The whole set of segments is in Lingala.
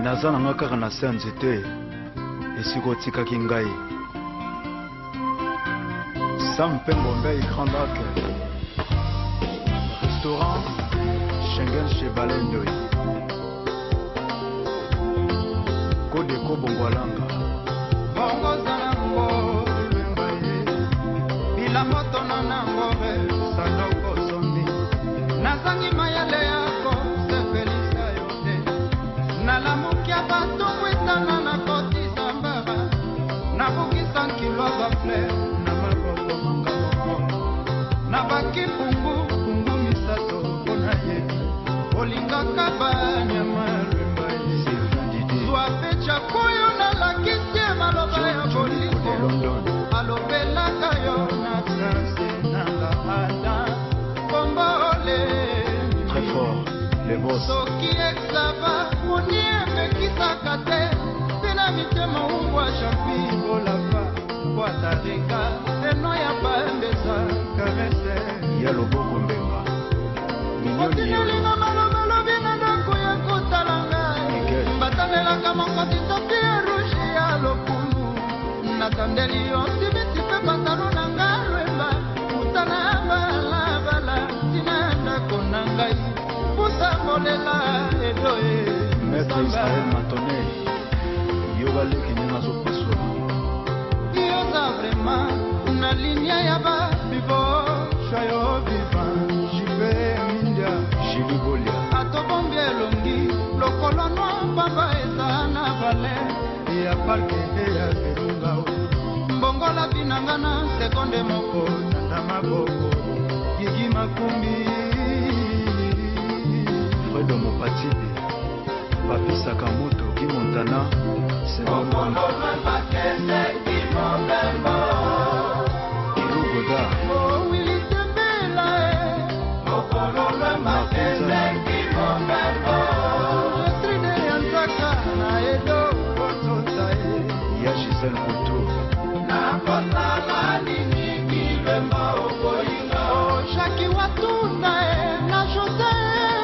naza nanga kaka na se ya nzete esika otikaki ngai Sam Pengombe Grand Lac restaurant Schengen chez Balendoy Kodeko Bongwalanga Bongo Zanango Lwembaye Bila moto na nangore Sanoko Zombi Nazangi mayale yako Sefelisa yote Nalamukia bato Wetana na koti Zambara Nabukisa nkilo bafle Na maboko mangamoko Nabaki pungu Pungu misato Bonaye Olinga kabanya Lwembaye Zwapecha kuyo na lakisi Maloba ya boliko Alobela kayo na transe Nanga ada Kombole Très fort, les boss Soki exava Monie mekisa kate Pina mitema umbwa champi Olava Kwa taringa Eno ya paembeza Karese Ya loboko mbenga Otinulinga maloba lobina Ndako ya kutalanga Batanelaka mokoti topi erushi ya lopungu Natandeli osibiti pe pantalo nanga lwemba Utana bala Tina ndako nangai Pusa molela edoe Maître Israël Matone Yoga leki nyenga zo pasola Yoza vraiment Na linia ya ba bibo Shayo vivant Jive mindia Jili Bolia Atobombi elongi Lokolo noa papa eza na vale Ya parke ya virunga Mbongola binangana Sekonde moko Nanda maboko Gigi makumbi Fredo Mopatibi Papi Sakamoto Guy Montana Mbongola Mbakende Kimobembo Iru Goda Willy Tembela Mbongola Mbakende Kimobembo Jetride Yanzaka Na Edo Kototae Ya Giselle Couture Nakotala nini Kibemba Okoinga Shaki Watunda Na Jose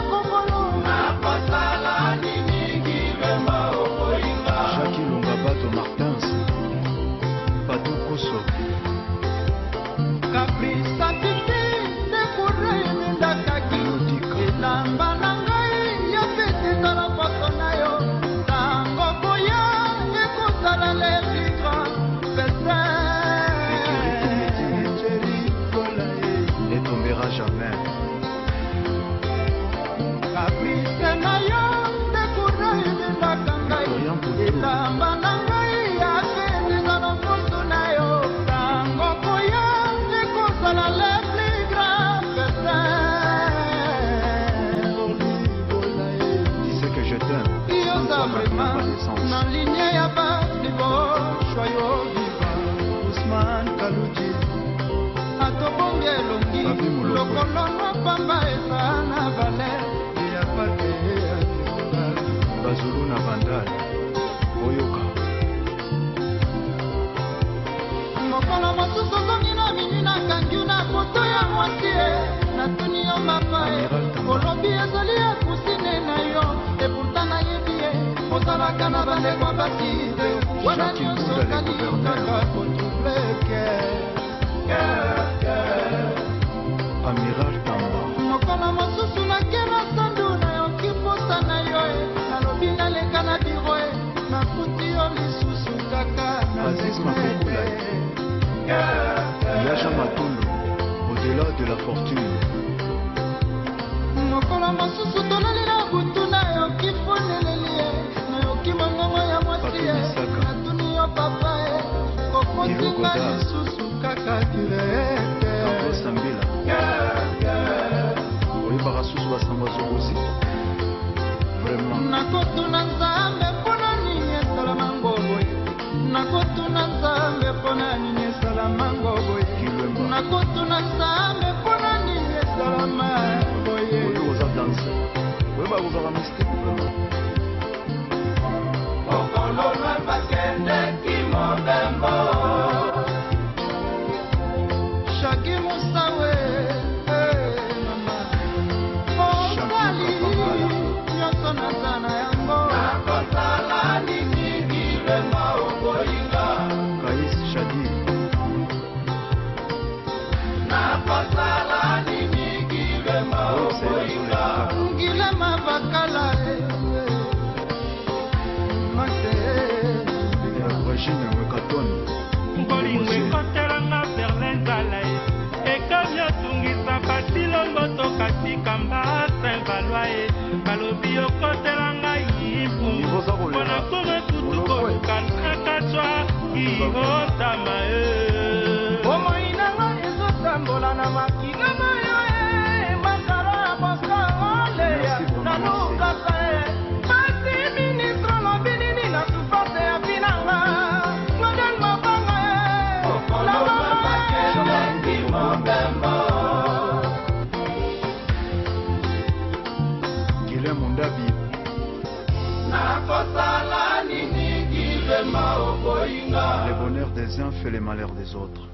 Kongolo Nakotala nini Kibemba Okoinga Jackie Longabato Martins Badou Koso Caprisa Titi Nekure Ndakaki Elamba Nangai Ya pete Tala poto na yo Tango Boya Ekosala Lefigra Ne tombera jamais Caprice na yo Nekure Ndakangai Elamba Nangai Ya pete Tala poto na yo Tango Boya Ekosala Lefigra Dis que je t'aime Yoza vraiment Na ligne ya ba Nivo Choyo viva Ousmane Kalouji Atobonge longi Lokolono pamba eza na vale Ya pate ya viva Bazulu na Vandal Boyoka Mokolo mosusu zongi na mini na kangi na poto ya mwasie Natuni yo mapae Olobi ezali ya kusine na yo E pourtant na yebie Ozalaka na bandekwa baside Wana nyonso kalikaka kotubleke Amiral Tamba Mokolo mosusu nakena sandu na yo kiposa na yo Nalobi naleka na biro Nakuti yo lisusu kaka Aziz Makokula Yaja Matulu Au-delà de la fortune Mokolo mosusu tolali na butu na yo kifonelelie Na yo kimongomo ya mwasi Natuni yo papa Kokotinga lisusu kaka direte Kako Sambila Oyebaka susu basamba zokosi Vraiment Nakotuna Nzambe mpona nini esalama ngoboye Nakotuna Nzambe mpona nini esalama ngoboye Nakotuna Nzambe mpona nini esalama ngoboye Oyo oza danse Oyeba kozaka mystique vraiment Okolo Mbakende Kimobembo Shaki Musawe mama Osali Nyonso nazana yango soki otama bomoi nanga ezotambola na makila na yo makala ya bosangoleya nalukaka pasi ministre lobi nini na sufase ya binanga ngoden mabanga Guilhem Mundabi nakosala nini Guilhem Oboyinga. Le bonheur des uns fait le malheur des autres.